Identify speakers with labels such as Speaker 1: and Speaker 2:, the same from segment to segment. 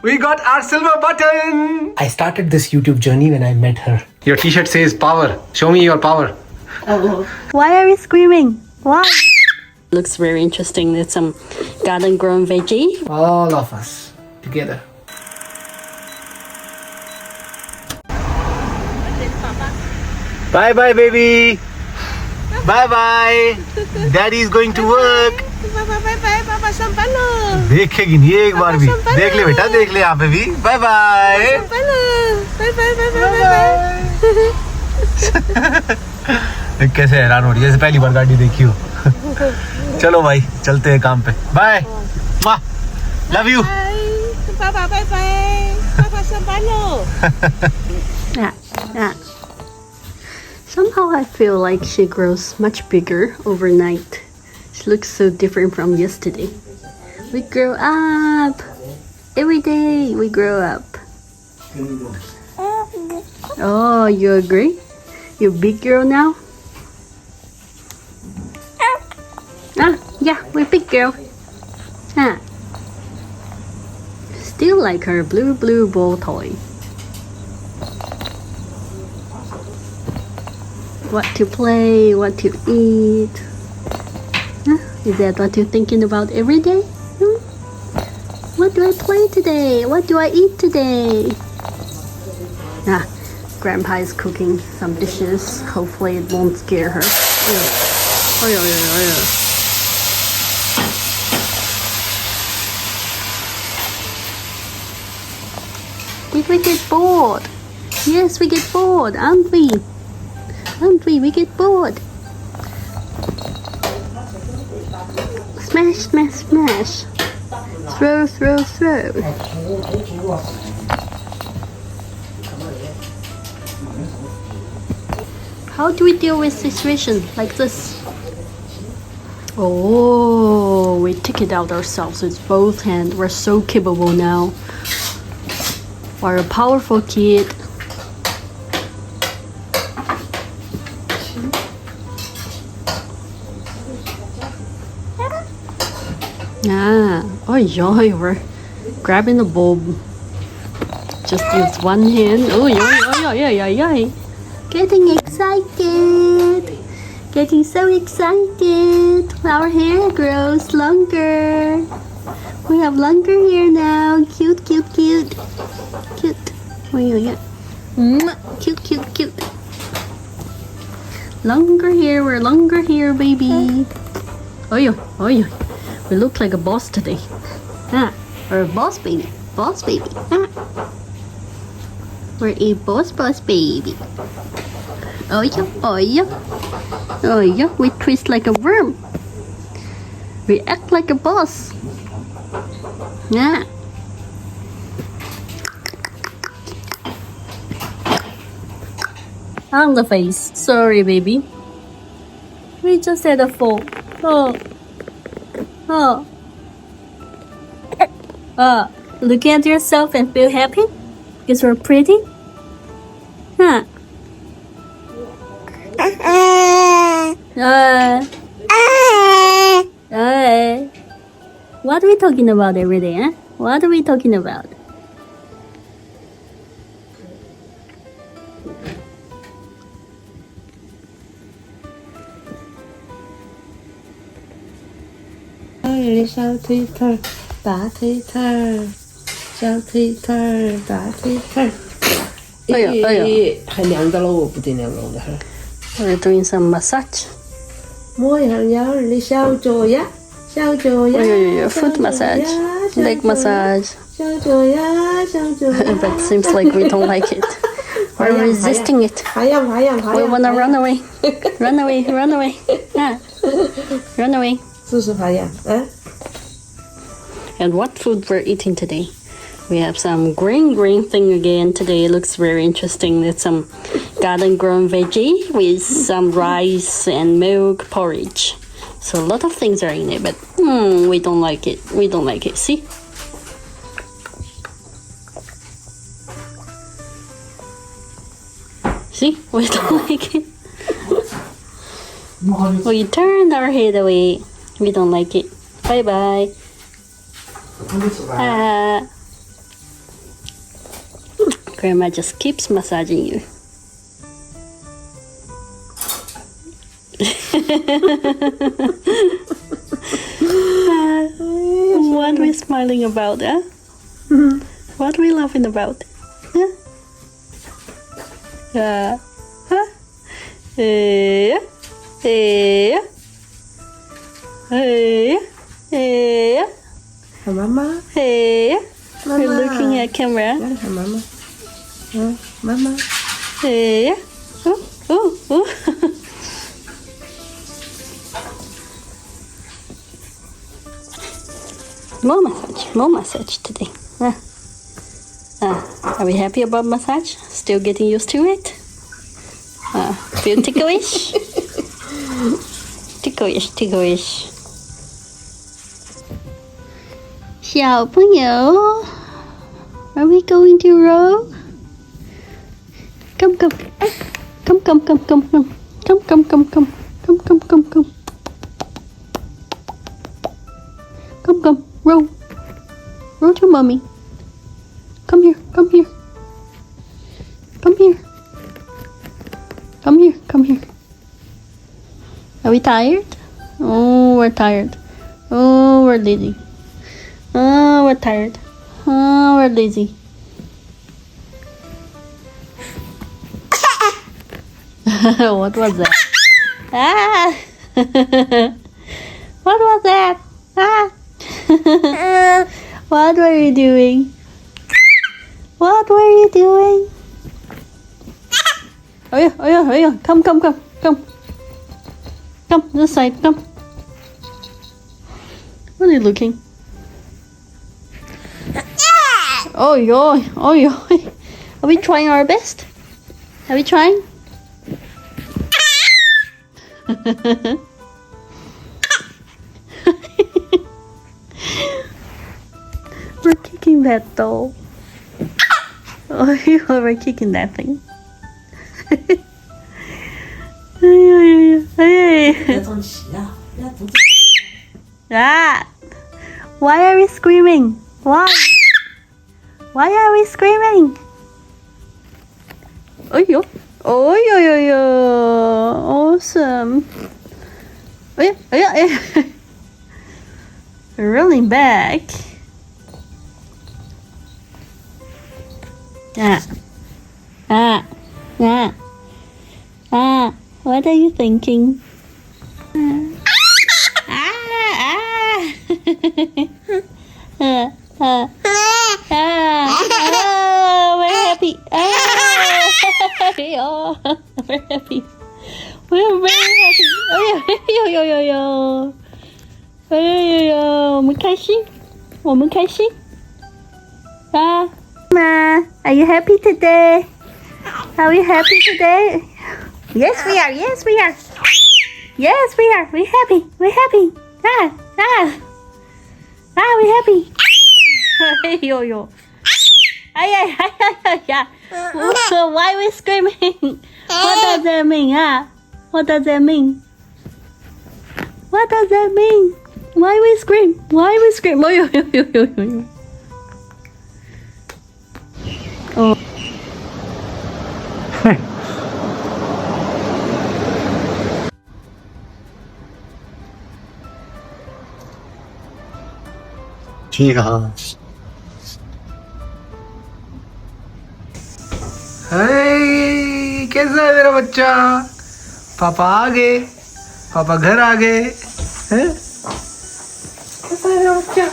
Speaker 1: We got our silver button! I started this YouTube journey when I met her. Your t-shirt says power. Show me your power.
Speaker 2: Why are you screaming? Why? Looks very interesting. It's some garden grown veggie.
Speaker 1: All of us together. Bye bye baby. Bye bye. Daddy is going to work.
Speaker 3: पापा संभालो
Speaker 1: देखेगी नहीं एक बार भी देख ले बेटा देख ले यहाँ पे भी बाय बाय कैसे हैरान हो रही है पहली बार गाड़ी देखी हो चलो भाई चलते हैं काम पे बाय लव यू
Speaker 3: पापा बाय बाय पापा संभालो
Speaker 2: Somehow I feel like she grows much bigger overnight. She looks so different from yesterday. We grow up. Every day we grow up. Oh, you agree? You're a big girl now? Yeah, we're big girl. Still like her blue ball toy. What to play, what to eat. Is that what you're thinking about every day? What do I play today? What do I eat today? Grandpa is cooking some dishes. Hopefully it won't scare her. Did we get bored? Yes, we get bored, aren't we? Aren't we? We get bored. Smash, smash, smash. Throw, throw, throw. How do we deal with situation like this? Oh, we take it out ourselves with both hands. We're so capable now. We're a powerful kid. We're grabbing the bulb. Just use one hand. Yeah. Getting excited. Getting so excited. Our hair grows longer. We have longer hair now. Cute. Cute. Longer hair. We're longer hair, baby. We look like a boss today. We're a boss baby. We're a boss baby. Oh yeah. We twist like a worm. We act like a boss. On the face. Sorry, baby. We just had a fall. Look at yourself and feel happy? Because we're pretty? What are we talking about every day, huh? What are we talking about?
Speaker 3: 小腿腿大腿腿小腿腿大腿腿还凉着了我不得了了的
Speaker 2: We're doing some massage.
Speaker 3: 模样样的小脚丫
Speaker 2: Foot massage, leg massage.
Speaker 3: 小脚丫
Speaker 2: But seems like we don't like it. We're resisting it. We wanna run away. Run away. Run away.
Speaker 3: 是不是发痒
Speaker 2: And what food we're eating today? We have some green thing again today. It looks very interesting. It's some garden grown veggie with some rice and milk porridge. So a lot of things are in it, but we don't like it. See? See? We don't like it. We turn our head away. We don't like it. Bye bye. Grandma just keeps massaging you. What are we smiling about, huh? What are we laughing about? Huh? Huh? Hey, hey, hey, hey,
Speaker 3: Mama.
Speaker 2: hey.
Speaker 3: Mama.
Speaker 2: We're looking at camera.
Speaker 3: Mama. Mama.
Speaker 2: Hey. Oh, oh, oh. More massage today. Are we happy about massage? Still getting used to it? Feel ticklish? ticklish. 小朋友 Are we going to roll? Come. Come. Roll to mommy. Come here. Are we tired? Oh, we're tired. Oh, we're lazy. Oh, we're tired. Oh, we're lazy. What was that? Ah! What was that? Ah! What were you doing? Oh yeah. Come. Come, this side, come. What are you looking? Oh yo. Are we trying our best? Are we trying? We're kicking that doll. Oh, we're kicking that thing. Why are we screaming? Why are we screaming? Oh yo. Awesome. Oh yeah. Rolling back. What are you thinking? We're happy. We're happy. We're very happy. Oh, 我们开心。Ma, are you happy today? Are we happy today? Yes, we are. We're happy. We're happy. We're happy. Yo. Why are we screaming? What does that mean? What does that mean? Why we scream? Oh.
Speaker 1: ठीक हाँ कैसा है मेरा बच्चा पापा आ गए पापा घर आ गए हैं कैसा है मेरा बच्चा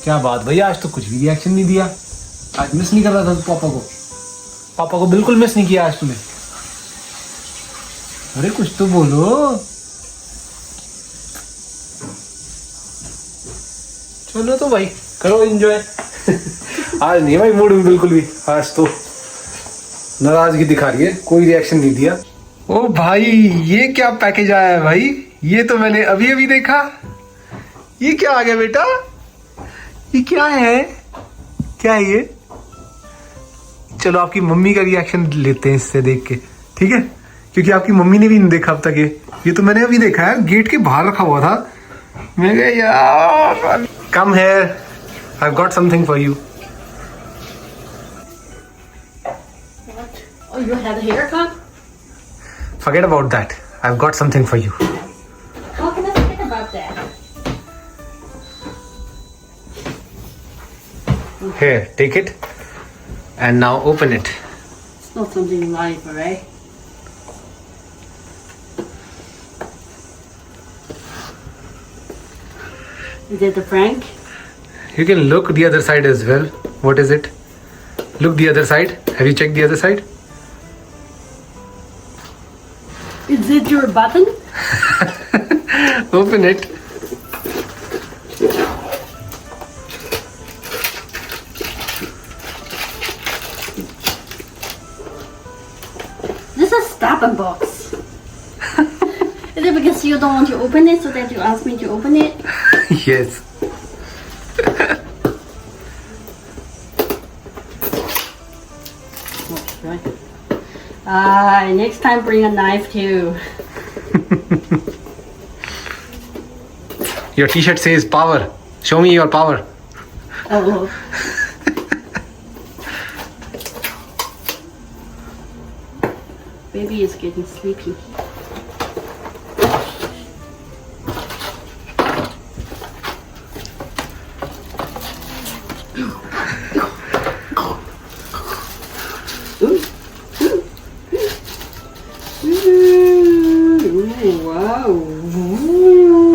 Speaker 1: क्या बात भैया आज तो कुछ भी रिएक्शन नहीं दिया आज मिस नहीं कर रहा था पापा को बिल्कुल मिस नहीं किया आज तुमने अरे कुछ तो बोलो चलो तो भाई करो एंजॉय आज नहीं भाई मूड में बिल्कुल भी आज तो नाराजगी दिखा रही है कोई रिएक्शन नहीं दिया ओ भाई ये क्या पैकेज आया है भाई ये तो मैंने अभी अभी देखा ये क्या आ गया बेटा ये क्या है ये चलो आपकी मम्मी का रिएक्शन लेते हैं इससे देख के ठीक है क्योंकि आपकी मम्मी ने भी नहीं देखा अब तक ये तो मैंने अभी देखा है गेट के बाहर रखा हुआ था मैं कहा यार कम है I've got something for you.
Speaker 2: What? Oh, you had a haircut?
Speaker 1: Forget about that. I've got something for you.
Speaker 2: How can I forget about that?
Speaker 1: Here, take it. And now open it.
Speaker 2: It's not something live, alright? Is it a prank?
Speaker 1: You can look the other side as well. What is it? Look the other side. Have you checked the other side?
Speaker 2: Is it your button?
Speaker 1: Open it.
Speaker 2: This is stop and box. Is it because you don't want to open it so that you ask me to open it?
Speaker 1: Yes.
Speaker 2: Next time bring a knife too.
Speaker 1: Your t-shirt says power. Show me your power.
Speaker 2: Oh. Baby is getting sleepy.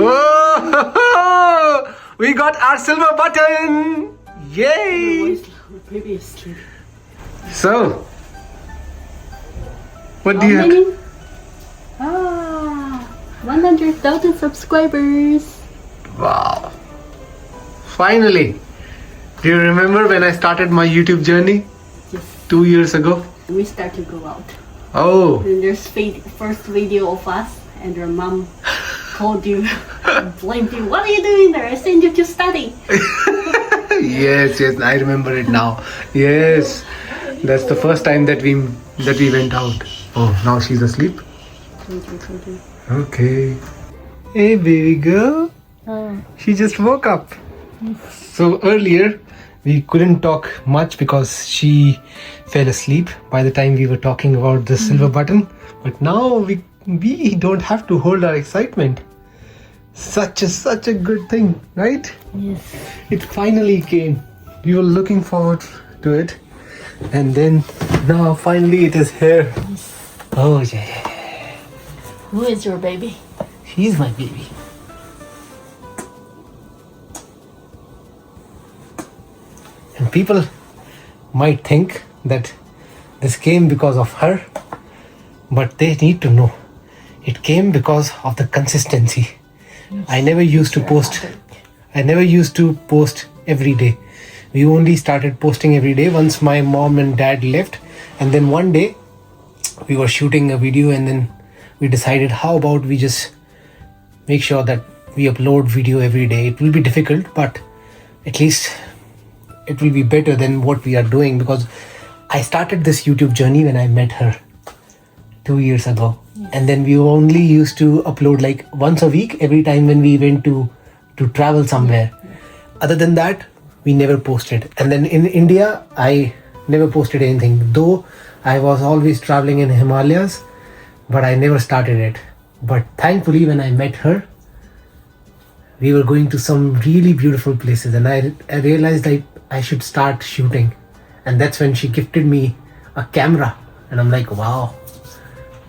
Speaker 1: Oh, we got our silver button. Yay.
Speaker 2: Baby is sleepy.
Speaker 1: So, what do
Speaker 2: How
Speaker 1: you have?
Speaker 2: many? 100,000 subscribers.
Speaker 1: Wow. Finally. Do you remember when I started my YouTube journey
Speaker 2: Yes.
Speaker 1: 2 years ago?
Speaker 2: We start to go out.
Speaker 1: Oh,
Speaker 2: And there's first video of us, and your mom called you, and blamed you. What are you doing there? I sent you to study.
Speaker 1: yes, I remember it now. Yes, that's the first time that we went out. Oh, now she's asleep.
Speaker 2: Told you.
Speaker 1: Okay. Hey, baby girl.
Speaker 2: Oh.
Speaker 1: She just woke up. So earlier we couldn't talk much because she fell asleep by the time we were talking about the silver button. But now we don't have to hold our excitement. Such a good thing, right?
Speaker 2: Yes.
Speaker 1: It finally came. We were looking forward to it, and then now finally it is here. Oh yeah.
Speaker 2: Who is your baby?
Speaker 1: She's my baby. And people might think that this came because of her, but they need to know it came because of the consistency. I never used to post every day. We only started posting every day once my mom and dad left, and then one day we were shooting a video, and then we decided, how about we just make sure that we upload video every day. It will be difficult, but at least it will be better than what we are doing, because I started this YouTube journey when I met her 2 years ago. And then we only used to upload like once a week every time when we went to travel somewhere. Other than that, we never posted. And then in India, I never posted anything, though I was always traveling in Himalayas, but I never started it. But thankfully, when I met her, we were going to some really beautiful places, and I realized I should start shooting. And that's when she gifted me a camera, and I'm like, wow,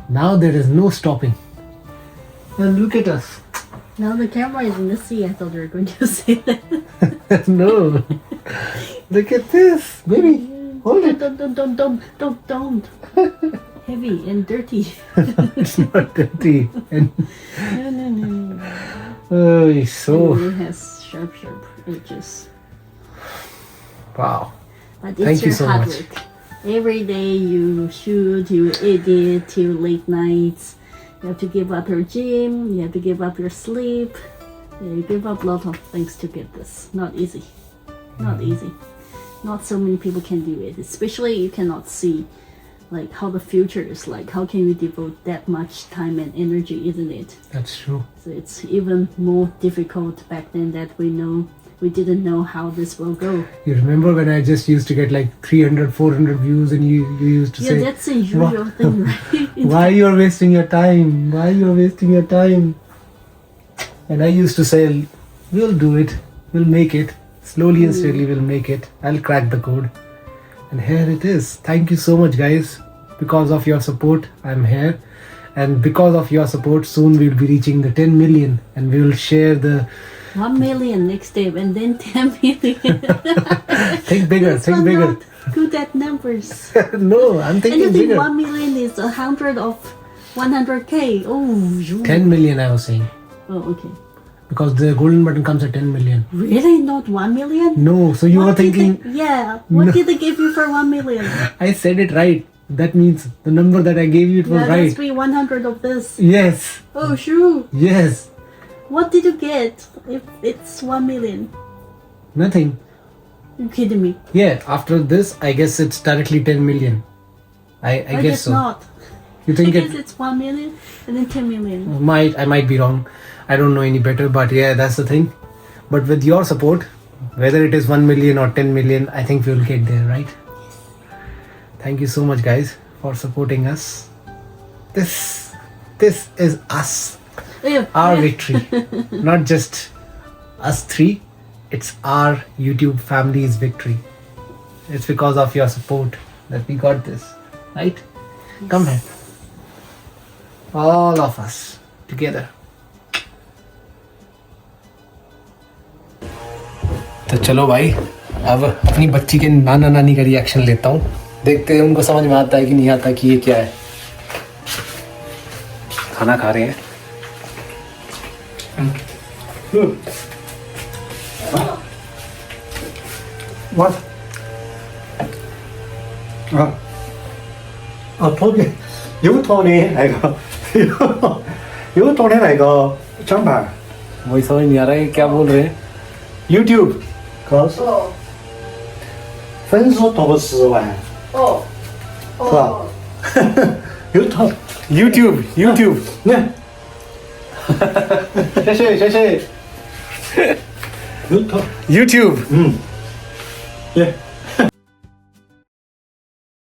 Speaker 1: now there is no stopping. And look at us.
Speaker 2: Now the camera is in the sea. I thought you were going to say that.
Speaker 1: No. Look at this, baby. Hold it.
Speaker 2: Don't. Heavy and dirty.
Speaker 1: It's not dirty. And
Speaker 2: No.
Speaker 1: oh, it's so
Speaker 2: It has sharp edges.
Speaker 1: wow.
Speaker 2: But it's
Speaker 1: Thank you
Speaker 2: your
Speaker 1: so
Speaker 2: hard
Speaker 1: much.
Speaker 2: work. Every day you shoot, you edit till late nights. You have to give up your gym. You have to give up your sleep. Yeah, you give up a lot of things to get this. Not easy. Not easy. Not so many people can do it. Especially you cannot see like how the future is like. How can you devote that much time and energy, isn't it?
Speaker 1: That's true.
Speaker 2: So it's even more difficult back then that we know we didn't know how this will go.
Speaker 1: You remember when I just used to get like 300, 400 views and you used to
Speaker 2: Yeah,
Speaker 1: say,
Speaker 2: that's a usual thing, right?
Speaker 1: why you're wasting your time? Why you're wasting your time? And I used to say, we'll do it. We'll make it. Slowly and steadily we'll make it. I'll crack the code. And here it is. Thank you so much, guys. Because of your support, I'm here. And because of your support, soon we'll be reaching the 10 million. And we will share the...
Speaker 2: 1 million next step and then 10 million.
Speaker 1: Think bigger,
Speaker 2: That's
Speaker 1: think
Speaker 2: not
Speaker 1: bigger.
Speaker 2: good at numbers.
Speaker 1: No, I'm
Speaker 2: And you
Speaker 1: thinking
Speaker 2: think
Speaker 1: bigger.
Speaker 2: 1 million is 100 of 100k? Oh, you.
Speaker 1: 10 million, I was saying.
Speaker 2: Oh, okay.
Speaker 1: Because the golden button comes at 10 million.
Speaker 2: Really? Not 1 million?
Speaker 1: No, so you were
Speaker 2: What did
Speaker 1: thinking...
Speaker 2: they- yeah. What
Speaker 1: No.
Speaker 2: did they give you for 1 million?
Speaker 1: I said it right. That means the number that I gave you, it was
Speaker 2: Yeah,
Speaker 1: right.
Speaker 2: must be 100 of this.
Speaker 1: Yes,
Speaker 2: Oh, sure.
Speaker 1: yes.
Speaker 2: What did you get if it's 1 million?
Speaker 1: Nothing.
Speaker 2: You kidding me?
Speaker 1: Yeah, after this, I guess it's directly 10 million. I guess so.
Speaker 2: not.
Speaker 1: You
Speaker 2: I
Speaker 1: think
Speaker 2: guess
Speaker 1: it
Speaker 2: it's 1 million and then 10 million.
Speaker 1: I might be wrong. I don't know any better, but yeah, that's the thing. But with your support, whether it is 1 million or 10 million, I think we'll get there, right? Thank you so much, guys, for supporting us. This is us.
Speaker 2: Yeah,
Speaker 1: Our
Speaker 2: yeah.
Speaker 1: victory. Not just us three. It's our YouTube family's victory. It's because of your support that we got this. Right? Come here. All of us together. तो चलो भाई अब अपनी बच्ची के नाना नानी का reaction लेता हूँ देखते हैं उनको समझ में आता है कि नहीं आता कि ये क्या है खाना खा रहे हैं
Speaker 4: What? Tony, này có, Tony này có chẳng phải,
Speaker 1: वही समझ नहीं आ रहा है क्या बोल रहे हैं YouTube
Speaker 4: 可是分数多过10万，是吧？YouTube 那，谢谢，YouTube 耶。